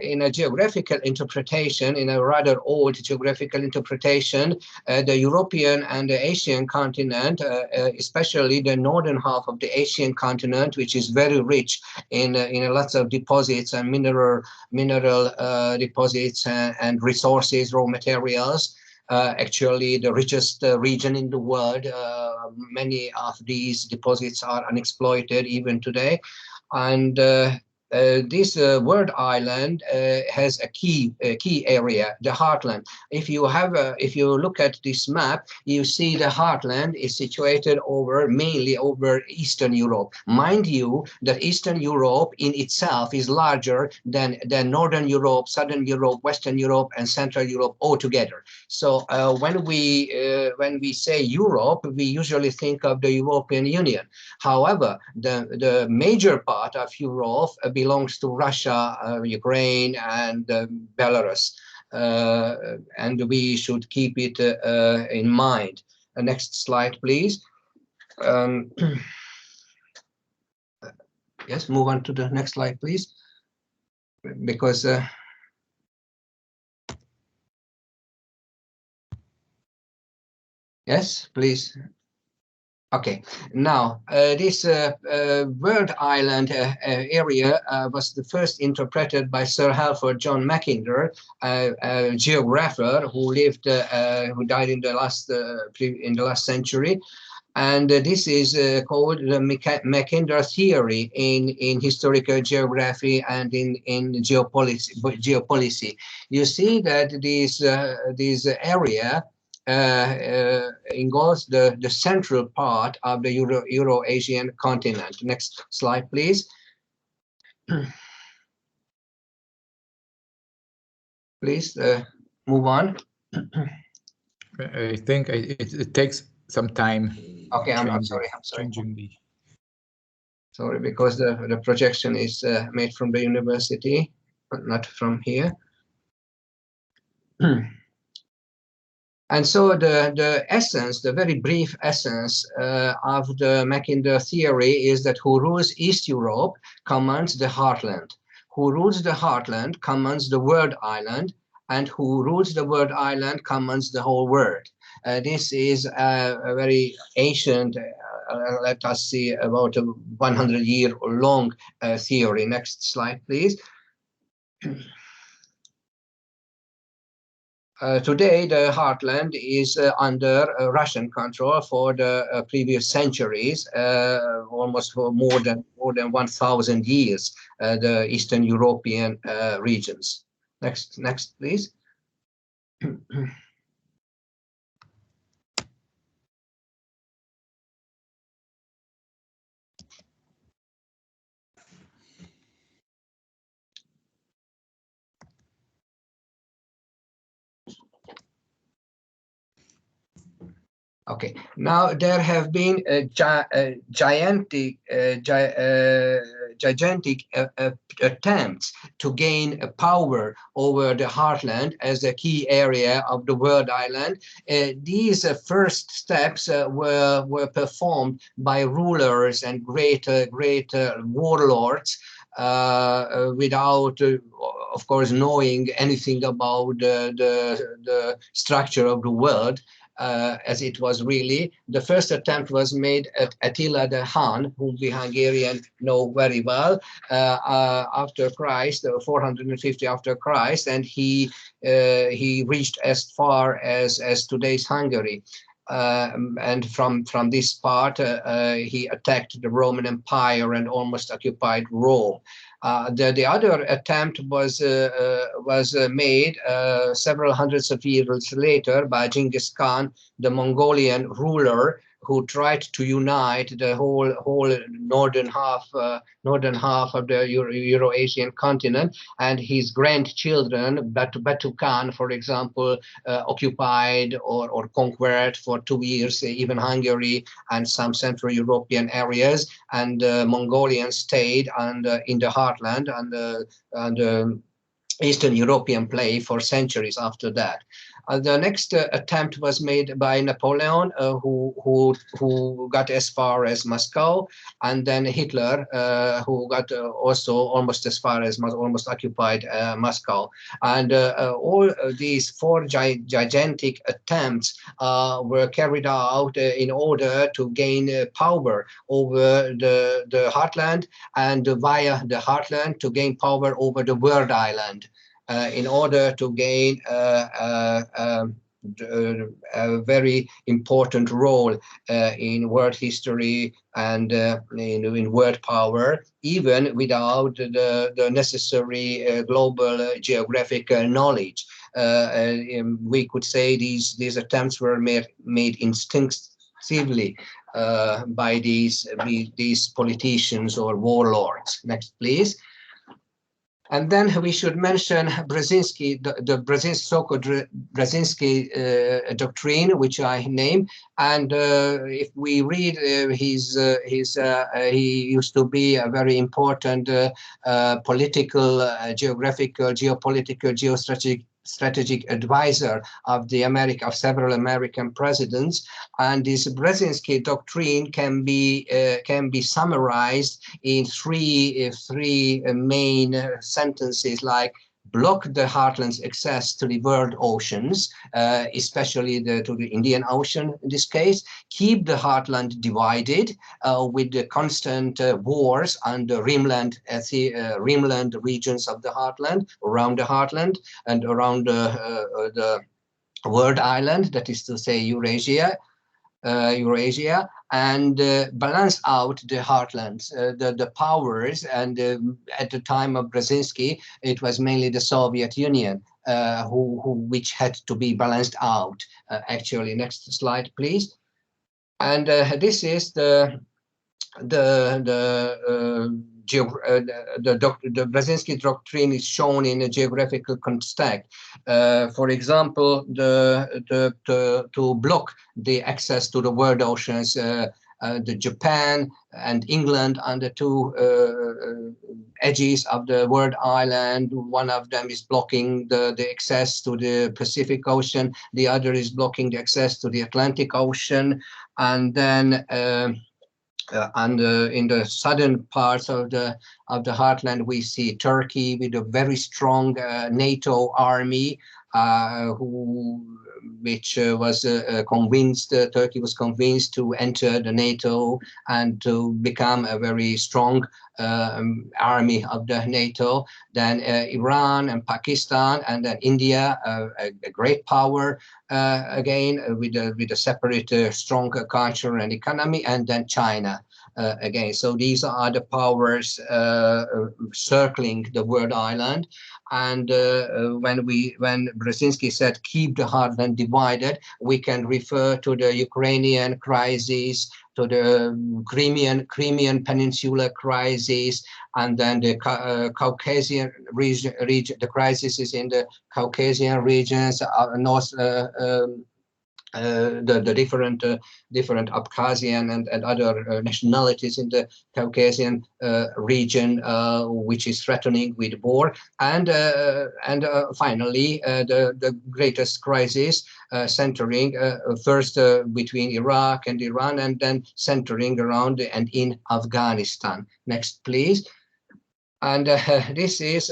in a geographical interpretation, in a rather old geographical interpretation, the European and the Asian continent, especially the northern half of the Asian continent, which is very rich in lots of deposits and mineral deposits and resources, raw materials. Actually, the richest region in the world. Many of these deposits are unexploited even today, and this word island has a key area, the heartland. If you look at this map, you see the heartland is situated mainly over Eastern Europe. Mind you, that Eastern Europe in itself is larger than Northern Europe, Southern Europe, Western Europe, and Central Europe altogether. So when we say Europe, we usually think of the European Union. However, the major part of Europe belongs to Russia, Ukraine, and Belarus, and we should keep it in mind. Next slide, please. Yes, move on to the next slide, please, because yes, please. Okay, now this word island area was the first interpreted by Sir Halford John Mackinder, a geographer who who died in the last century, and this is called the Mackinder theory in historical geography and in geopolicy. You see that this area engulfs the central part of the Euro-Asian continent. Next slide, please. Please move on. I think it takes some time. Okay, I'm sorry. Sorry, because the projection is made from the university, but not from here. And so the essence, the very brief essence of the Mackinder theory is that who rules East Europe commands the heartland. Who rules the heartland commands the word island, and who rules the word island commands the whole world. This is a very ancient, let us see, about a 100-year-long theory. Next slide, please. Today, the heartland is under Russian control for the previous centuries, almost for more than 1,000 years. The Eastern European regions. Next, please. Okay, now there have been gigantic attempts to gain power over the heartland as a key area of the world island. These first steps were performed by rulers and great warlords without, of course, knowing anything about the structure of the world. As it was really. The first attempt was made at Attila the Hun, whom we Hungarians know very well, after Christ, 450 after Christ, and he reached as far as today's Hungary. And from this part, he attacked the Roman Empire and almost occupied Rome. The other attempt was made several hundreds of years later by Genghis Khan, the Mongolian ruler, who tried to unite the whole northern half of the Euro-Asian continent, and his grandchildren, Batu Khan, for example, occupied or conquered for 2 years even Hungary and some Central European areas, and Mongolians stayed in the heartland and Eastern European play for centuries after that. The next attempt was made by Napoleon, who got as far as Moscow, and then Hitler, who got also almost as far as almost occupied Moscow. And all these 4 gigantic attempts were carried out in order to gain power over the heartland, and via the heartland to gain power over the world island. In order to gain a very important role in world history and in world power, even without the necessary global geographical knowledge. We could say these attempts were made instinctively by these politicians or warlords. Next, please. And then we should mention Brzezinski, the so-called Brzezinski doctrine, which I name. And if we read he used to be a very important political, geographical, geopolitical, geostrategic advisor of several American presidents, and this Brzezinski doctrine can be summarized in three main sentences, like block the heartland's access to the world oceans, especially to the Indian Ocean in this case, keep the heartland divided with the constant wars on the rimland regions of the heartland, around the heartland and around the world island, that is to say Eurasia, and balance out the heartlands, the powers. And at the time of Brzezinski, it was mainly the Soviet Union which had to be balanced out. Actually, next slide, please. And this is the Brzezinski doctrine is shown in a geographical context. For example, to block the access to the world oceans, the Japan and England on the 2 edges of the world island. One of them is blocking the access to the Pacific Ocean. The other is blocking the access to the Atlantic Ocean. And then in the southern parts of the heartland, we see Turkey with a very strong NATO army, which was convinced, Turkey was convinced to enter the NATO and to become a very strong army of the NATO. Then Iran and Pakistan, and then India, a great power again with a separate strong culture and economy, and then China again. So these are the powers circling the world island. And when Brzezinski said keep the heartland divided, we can refer to the Ukrainian crisis, to the Crimean Peninsula crisis, and then the Caucasian region, the crises in the Caucasian regions, north. The different Abkhazian and other nationalities in the Caucasian region, which is threatening with war, and finally the greatest crisis centering first between Iraq and Iran, and then centering around and in Afghanistan. Next, please. And this is,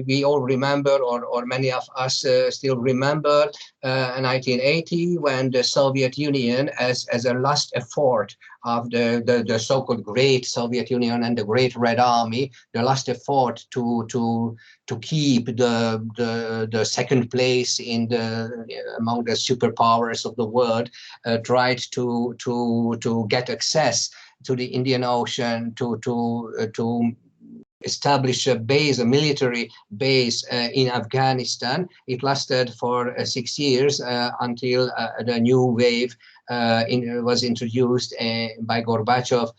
we all remember, or many of us still remember, 1980, when the Soviet Union, as a last effort of the so-called Great Soviet Union and the Great Red Army, the last effort to keep the second place in among the superpowers of the world, tried to get access to the Indian Ocean, to establish a military base in Afghanistan. It lasted for 6 years until the new wave was introduced by Gorbachev,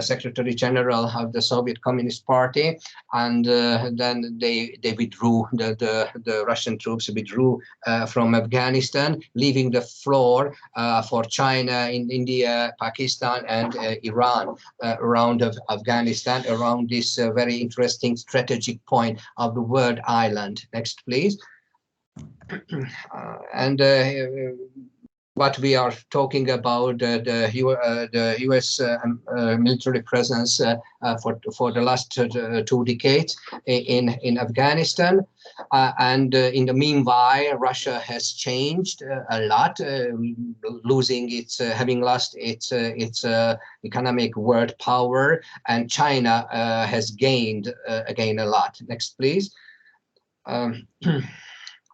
Secretary General of the Soviet Communist Party, and then they withdrew. The Russian troops withdrew from Afghanistan, leaving the floor for China, India, Pakistan, and Iran around of Afghanistan, around this very interesting strategic point of the word island. Next, please. And what we are talking about, the U.S. military presence for the last 2 decades in Afghanistan, and in the meanwhile, Russia has changed a lot, having lost its economic world power, and China has gained again a lot. Next, please.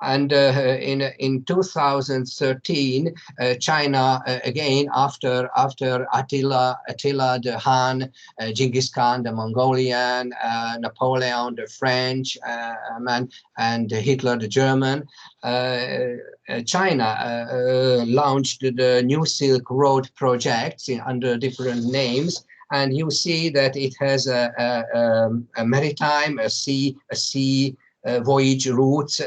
And in 2013, China again, after Attila the Hun, Genghis Khan the Mongolian, Napoleon the French man, and Hitler the German, China launched the New Silk Road projects under different names. And you see that it has a maritime, a sea voyage routes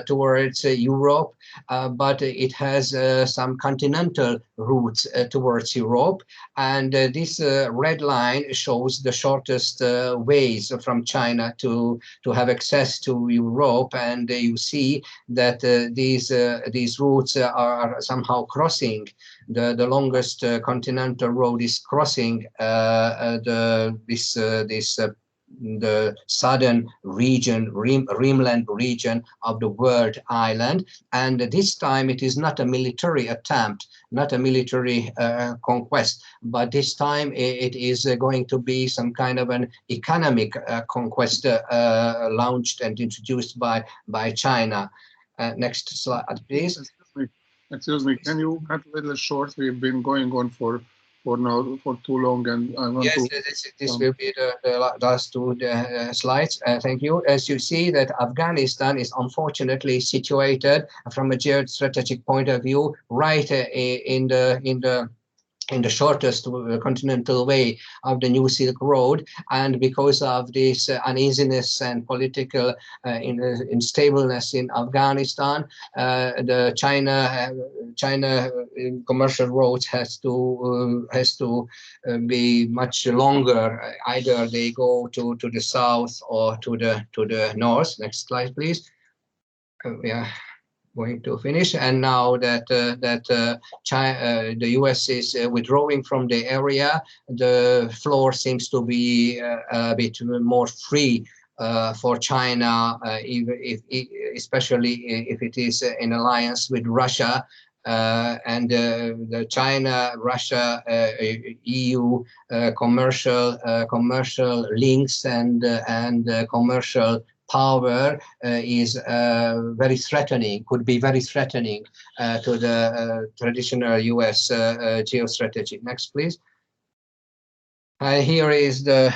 towards Europe, but it has some continental routes towards Europe. And this red line shows the shortest ways from China to have access to Europe. And you see that these routes are somehow crossing. The longest continental road is crossing the southern region, rimland region of the world island. And this time it is not a military attempt, not a military conquest, but this time it is going to be some kind of an economic conquest launched and introduced by China. Next slide, please. Excuse me, can you cut a little short? We've been going on for too long, and I want to... Yes, this will be the last 2 slides. Thank you. As you see, that Afghanistan is unfortunately situated from a geostrategic point of view right in the shortest continental way of the New Silk Road, and because of this uneasiness and political instableness in Afghanistan, the China commercial roads has to be much longer. Either they go to the south or to the north. Next slide, please. Yeah. Going to finish, and now that the US is withdrawing from the area, the floor seems to be a bit more free for China, especially if it is in alliance with Russia. And the China, Russia, EU commercial links and commercial power is very threatening, could be very threatening to the traditional US geostrategy. Next, please. Here is the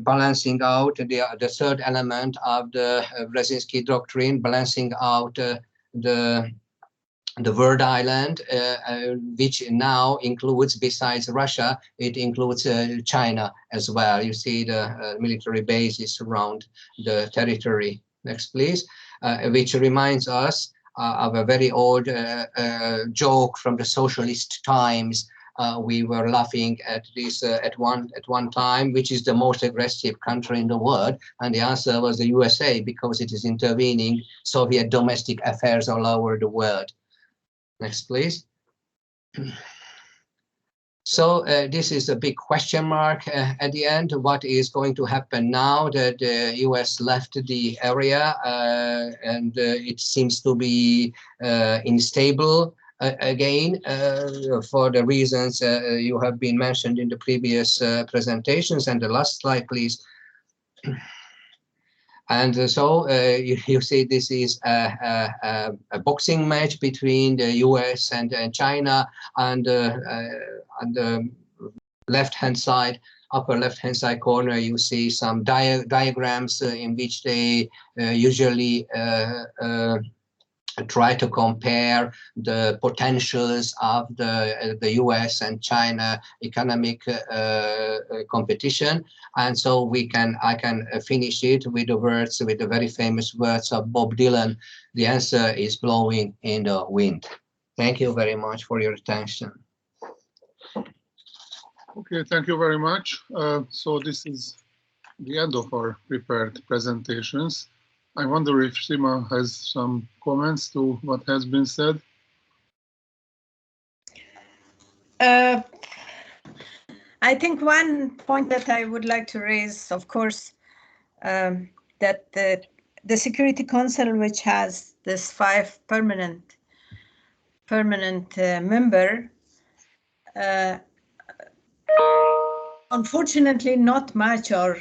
balancing out, the third element of the Brzezinski doctrine, balancing out the word island, which now includes, besides Russia, it includes China as well. You see the military bases around the territory. Next, please. Which reminds us of a very old joke from the socialist times. We were laughing at this at one time, which is the most aggressive country in the world, and the answer was the USA, because it is intervening Soviet domestic affairs all over the world. Next, please. So this is a big question mark at the end. What is going to happen now that the US left the area and it seems to be unstable again for the reasons you have been mentioned in the previous presentations. And the last slide, please. And so you see this is a boxing match between the US and China, and on the left-hand side, upper left-hand side corner, you see some diagrams in which they usually try to compare the potentials of the US and China economic competition. And so I can finish it with the very famous words of Bob Dylan: the answer is blowing in the wind. Thank you very much for your attention. Okay, thank you very much. So this is the end of our prepared presentations. I wonder if Sima has some comments to what has been said. I think one point that I would like to raise, of course, that the Security Council, which has this 5 permanent member, unfortunately not much or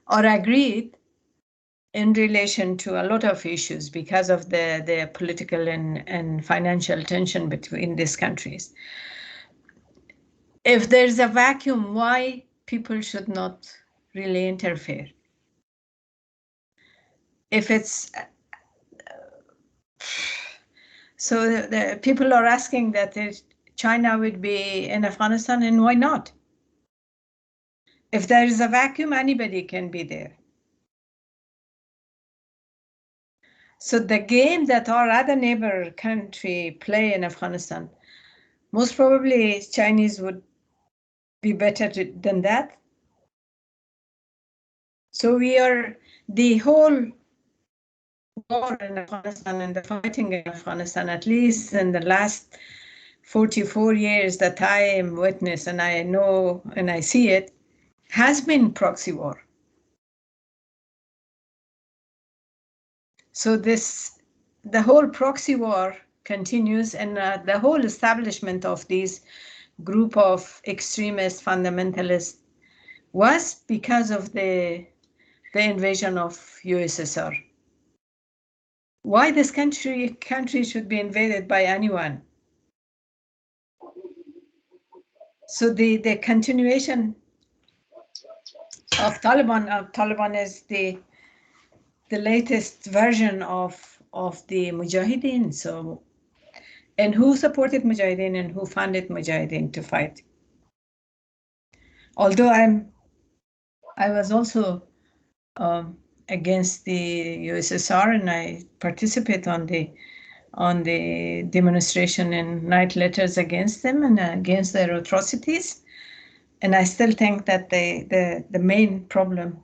agreed in relation to a lot of issues because of the political and financial tension between these countries. If there's a vacuum, why people should not really interfere? If it's so, the people are asking that China would be in Afghanistan, and why not? If there is a vacuum, anybody can be there. So the game that our other neighbor country play in Afghanistan, most probably Chinese would be better than that. So the whole war in Afghanistan and the fighting in Afghanistan, at least in the last 44 years that I am witness and I know and I see it, has been proxy war. So the whole proxy war continues, and the whole establishment of these group of extremist fundamentalists was because of the invasion of USSR. Why this country should be invaded by anyone? So the continuation of Taliban is the latest version of the Mujahideen. So, and who supported Mujahideen and who funded Mujahideen to fight? Although I was also against the USSR, and I participate on the demonstration and night letters against them and against their atrocities. And I still think that the main problem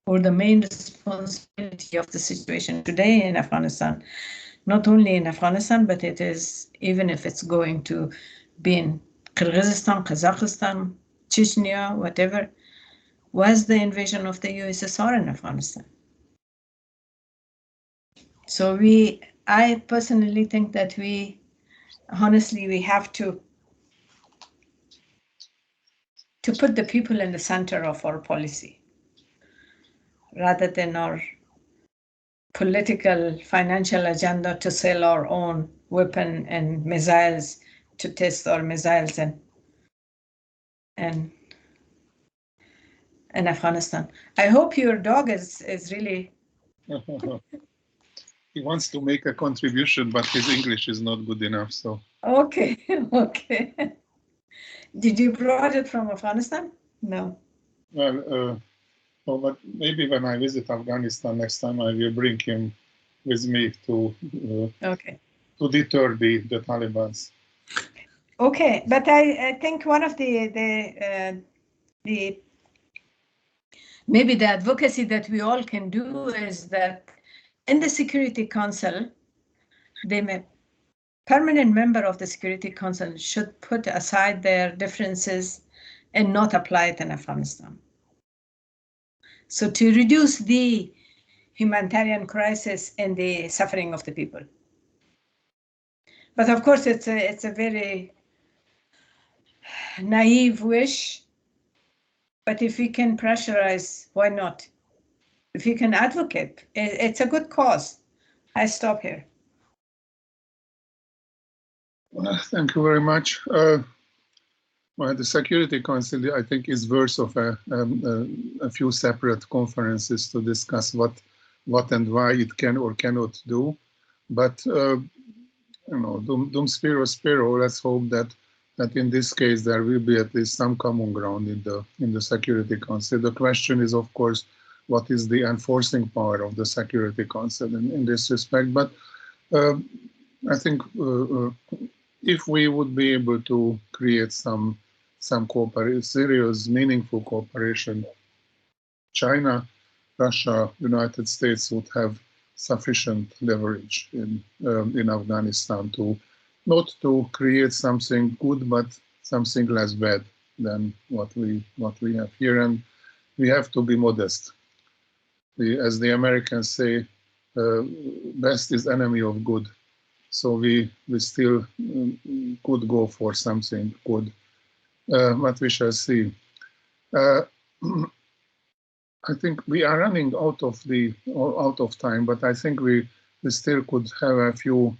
or the main responsibility of the situation today in Afghanistan, not only in Afghanistan, but it is, even if it's going to be in Kyrgyzstan, Kazakhstan, Chechnya, whatever, was the invasion of the USSR in Afghanistan. So I personally think that honestly, we have to put the people in the center of our policy, rather than our political, financial agenda to sell our own weapon and missiles, to test our missiles in Afghanistan. I hope your dog is really... He wants to make a contribution, but his English is not good enough, so. Okay, okay. Did you brought it from Afghanistan? No. Well, no, but maybe when I visit Afghanistan next time, I will bring him with me to deter the Taliban. Okay, but I think one of the maybe the advocacy that we all can do is that in the Security Council, the permanent member of the Security Council should put aside their differences and not apply it in Afghanistan. So to reduce the humanitarian crisis and the suffering of the people. But of course, it's a very naive wish. But if we can pressurize, why not? If you can advocate, it's a good cause. I stop here. Well, thank you very much. Well, the Security Council, I think, is worth of a few separate conferences to discuss what and why it can or cannot do. But you know, dum spiro spiro. Let's hope that in this case there will be at least some common ground in the Security Council. The question is, of course, what is the enforcing power of the Security Council in this respect? But I think if we would be able to create some cooperation, serious, meaningful cooperation, China, Russia, United States would have sufficient leverage in Afghanistan to not to create something good, but something less bad than what we have here. And we have to be modest. As the Americans say, best is enemy of good. So we still could go for something good, but we shall see. I think we are running out of time, but I think we still could have a few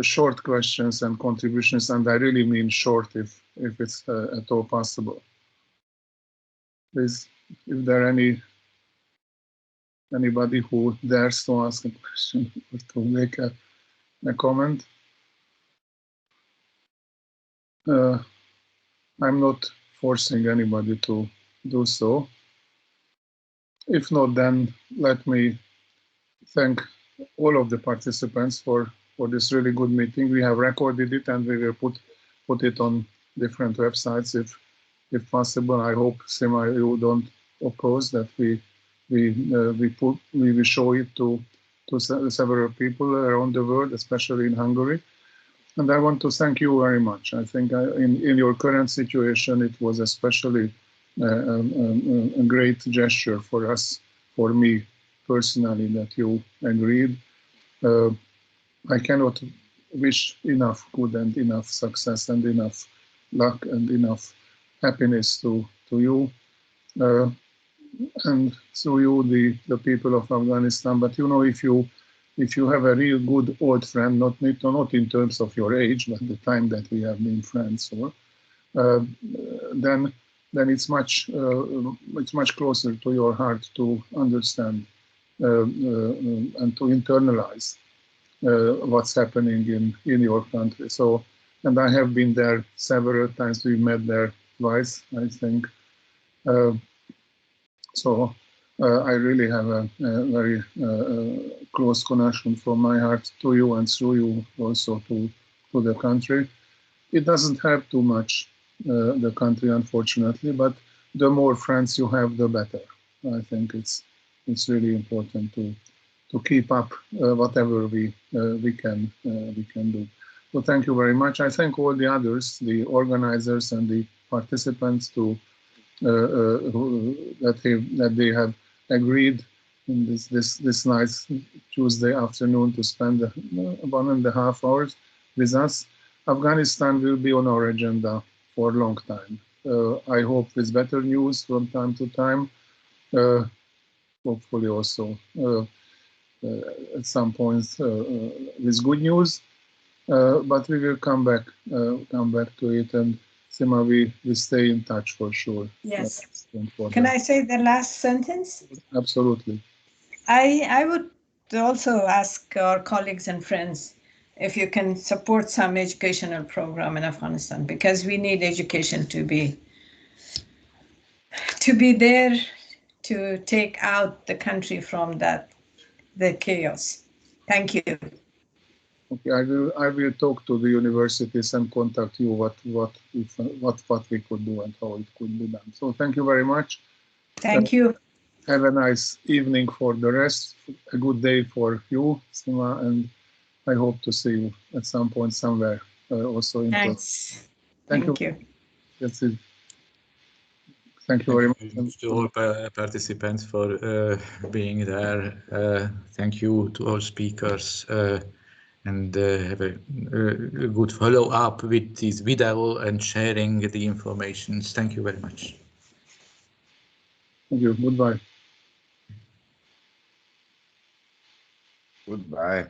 short questions and contributions, and I really mean short if it's at all possible. Please, if there are anybody who dares to ask a question or to make a comment. I'm not forcing anybody to do so. If not, then let me thank all of the participants for this really good meeting. We have recorded it and we will put it on different websites if possible. I hope, Sima, you don't oppose that we will show it to several people around the world, especially in Hungary. And I want to thank you very much. I think in your current situation, it was especially a great gesture for us, for me personally, that you agreed. I cannot wish enough good and enough success and enough luck and enough happiness to you and through you, the people of Afghanistan. But you know, if you have a real good old friend, not in terms of your age, but the time that we have been friends for, then it's much closer to your heart to understand and to internalize what's happening in your country. So, and I have been there several times. We met there twice, I think. So I really have a very close connection from my heart to you and through you also to the country. It doesn't help too much, the country, unfortunately, but the more friends you have, the better. I think it's really important to keep up whatever we can do. So thank you very much. I thank all the others, the organizers and the participants that they have agreed in this nice Tuesday afternoon to spend 1.5 hours with us. Afghanistan will be on our agenda for a long time. I hope with better news from time to time. Hopefully also at some point with good news. But we will come back to it, and Sima, we stay in touch for sure. Yes. Can I say the last sentence? Absolutely. I would also ask our colleagues and friends if you can support some educational program in Afghanistan, because we need education to be there to take out the country from the chaos. Thank you. Okay, I will talk to the universities and contact you what we could do and how it could be done. So thank you very much. Thank you. Have a nice evening for the rest. A good day for you, Sima, and I hope to see you at some point somewhere also in Thanks. person. Thank you. That's it. Thank you very much. To all participants for being there. Thank you to all speakers. And have a good follow-up with this video and sharing the information. Thank you very much. Thank you. Goodbye. Goodbye.